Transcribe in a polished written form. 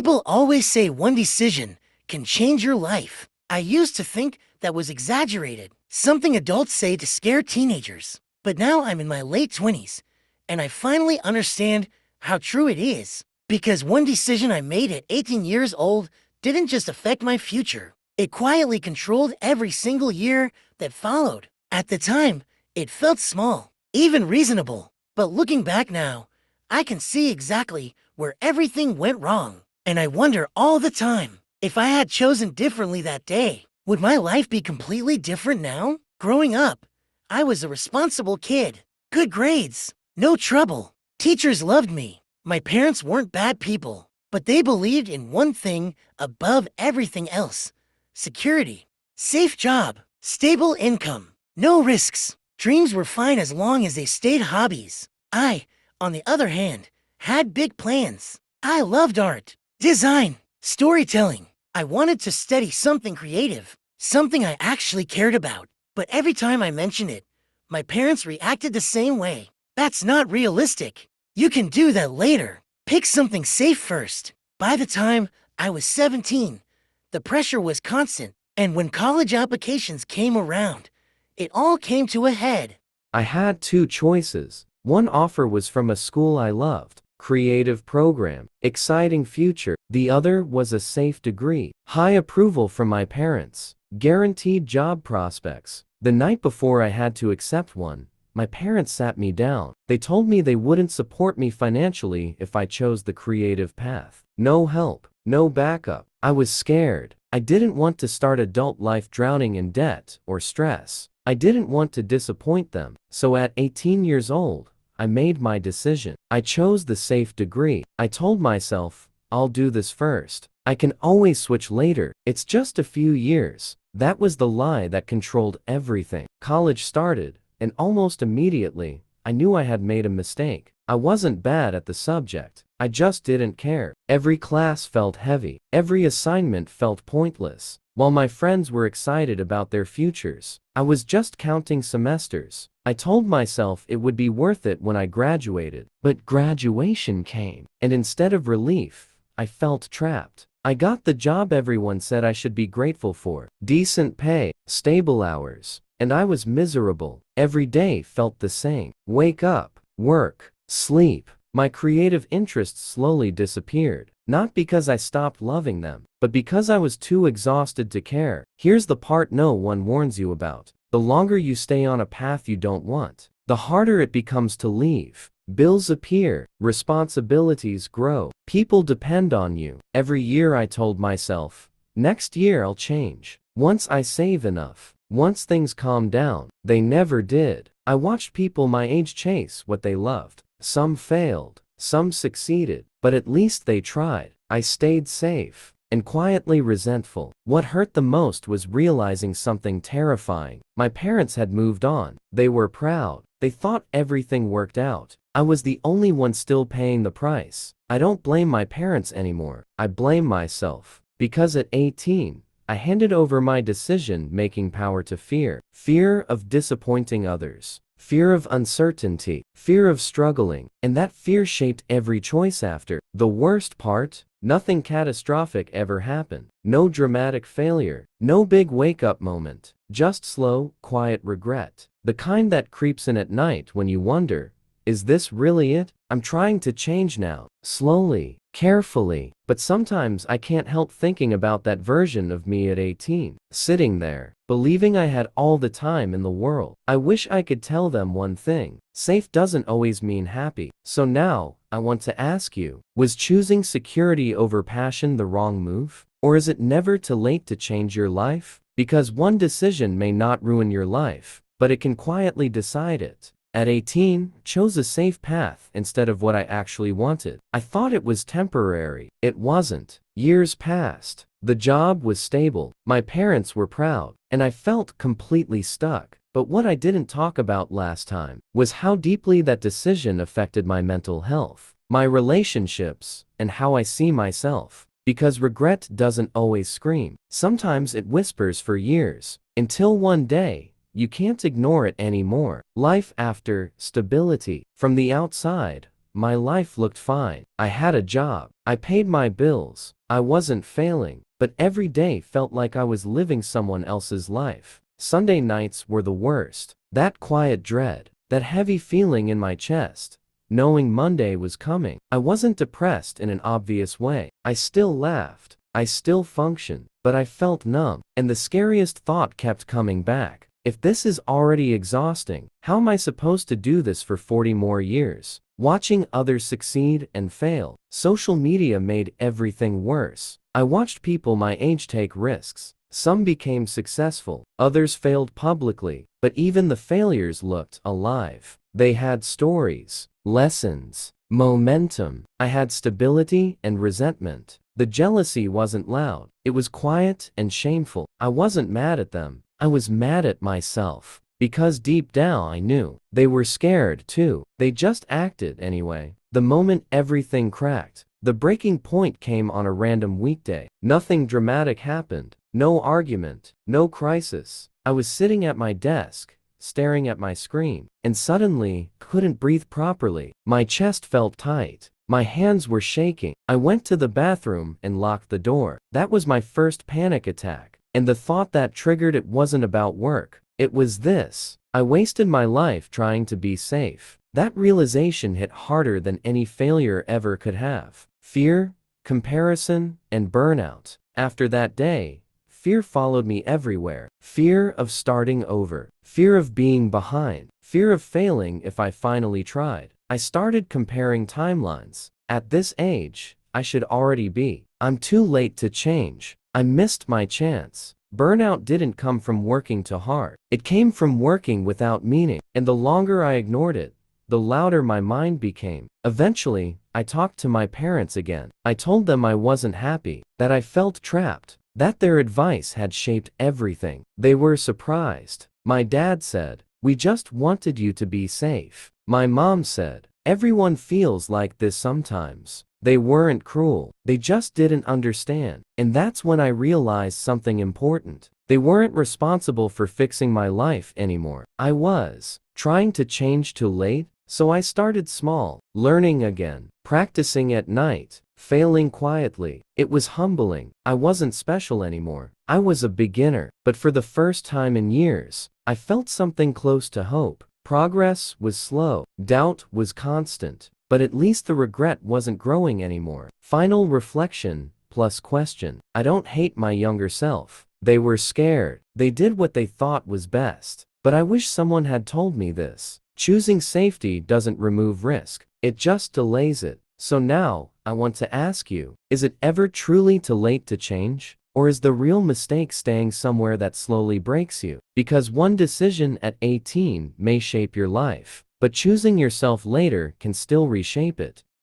People always say one decision can change your life. I used to think that was exaggerated, something adults say to scare teenagers. But now I'm in my late 20s, and I finally understand how true it is. Because one decision I made at 18 years old didn't just affect my future. It quietly controlled every single year that followed. At the time, it felt small, even reasonable. But looking back now, I can see exactly where everything went wrong. And I wonder all the time, if I had chosen differently that day, would my life be completely different now? Growing up, I was a responsible kid. Good grades, no trouble. Teachers loved me. My parents weren't bad people, but they believed in one thing above everything else: security, safe job, stable income, no risks. Dreams were fine as long as they stayed hobbies. I, on the other hand, had big plans. I loved art, design, storytelling. I wanted to study something creative, something I actually cared about. But every time I mentioned it, my parents reacted the same way. That's not realistic. You can do that later. Pick something safe first. By the time I was 17, the pressure was constant. And when college applications came around, it all came to a head. I had two choices. One offer was from a school I loved, creative program, exciting future. The other was a safe degree, high approval from my parents, guaranteed job prospects. The night before I had to accept one, my parents sat me down. They told me they wouldn't support me financially if I chose the creative path. No help, no backup. I was scared. I didn't want to start adult life drowning in debt or stress. I didn't want to disappoint them. So at 18 years old, I made my decision. I chose the safe degree. I told myself, I'll do this first. I can always switch later. It's just a few years. That was the lie that controlled everything. College started, and almost immediately, I knew I had made a mistake. I wasn't bad at the subject. I just didn't care. Every class felt heavy. Every assignment felt pointless. While my friends were excited about their futures, I was just counting semesters. I told myself it would be worth it when I graduated. But graduation came, and instead of relief, I felt trapped. I got the job everyone said I should be grateful for. Decent pay, stable hours, and I was miserable. Every day felt the same. Wake up, work, sleep. My creative interests slowly disappeared. Not because I stopped loving them, but because I was too exhausted to care. Here's the part no one warns you about. The longer you stay on a path you don't want, the harder it becomes to leave. Bills appear, responsibilities grow, people depend on you. Every year I told myself, next year I'll change. Once I save enough, once things calm down. They never did. I watched people my age chase what they loved. Some failed, some succeeded, but at least they tried. I stayed safe and quietly resentful. What hurt the most was realizing something terrifying. My parents had moved on. They were proud. They thought everything worked out. I was the only one still paying the price. I don't blame my parents anymore. I blame myself. Because at 18, I handed over my decision-making power to fear. Fear of disappointing others. Fear of uncertainty. Fear of struggling. And that fear shaped every choice after. The worst part? Nothing catastrophic ever happened. No dramatic failure. No big wake-up moment. Just slow, quiet regret. The kind that creeps in at night when you wonder, is this really it? I'm trying to change now. Slowly, carefully. But sometimes I can't help thinking about that version of me at 18. Sitting there, believing I had all the time in the world. I wish I could tell them one thing. Safe doesn't always mean happy. So now, I want to ask you, was choosing security over passion the wrong move? Or is it never too late to change your life? Because one decision may not ruin your life, but it can quietly decide it. At 18, chose a safe path instead of what I actually wanted. I thought it was temporary. It wasn't. Years passed. The job was stable. My parents were proud. And I felt completely stuck. But what I didn't talk about last time was how deeply that decision affected my mental health, my relationships, and how I see myself. Because regret doesn't always scream. Sometimes it whispers for years, until one day, you can't ignore it anymore. Life after stability. From the outside, my life looked fine. I had a job. I paid my bills. I wasn't failing, but every day felt like I was living someone else's life. Sunday nights were the worst. That quiet dread, that heavy feeling in my chest, knowing Monday was coming. I wasn't depressed in an obvious way. I still laughed. I still functioned, but I felt numb, and the scariest thought kept coming back. If this is already exhausting, how am I supposed to do this for 40 more years? Watching others succeed and fail. Social media made everything worse. I watched people my age take risks. Some became successful, others failed publicly, but even the failures looked alive. They had stories, lessons, momentum. I had stability and resentment. The jealousy wasn't loud. It was quiet and shameful. I wasn't mad at them. I was mad at myself. Because deep down I knew. They were scared too. They just acted anyway. The moment everything cracked, the breaking point came on a random weekday. Nothing dramatic happened. No argument. No crisis. I was sitting at my desk, staring at my screen, and suddenly couldn't breathe properly. My chest felt tight. My hands were shaking. I went to the bathroom and locked the door. That was my first panic attack. And the thought that triggered it wasn't about work. It was this. I wasted my life trying to be safe. That realization hit harder than any failure ever could have. Fear, comparison, and burnout. After that day, fear followed me everywhere. Fear of starting over. Fear of being behind. Fear of failing if I finally tried. I started comparing timelines. At this age, I should already be. I'm too late to change. I missed my chance. Burnout didn't come from working too hard. It came from working without meaning. And the longer I ignored it, the louder my mind became. Eventually, I talked to my parents again. I told them I wasn't happy, that I felt trapped, that their advice had shaped everything. They were surprised. My dad said, "We just wanted you to be safe." My mom said, "Everyone feels like this sometimes." They weren't cruel. They just didn't understand. And that's when I realized something important. They weren't responsible for fixing my life anymore. I was. Trying to change too late? So I started small, learning again, practicing at night, failing quietly. It was humbling. I wasn't special anymore. I was a beginner. But for the first time in years, I felt something close to hope. Progress was slow. Doubt was constant. But at least the regret wasn't growing anymore. Final reflection plus question. I don't hate my younger self. They were scared. They did what they thought was best. But I wish someone had told me this. Choosing safety doesn't remove risk. It just delays it. So now, I want to ask you, is it ever truly too late to change? Or is the real mistake staying somewhere that slowly breaks you? Because one decision at 18 may shape your life, but choosing yourself later can still reshape it.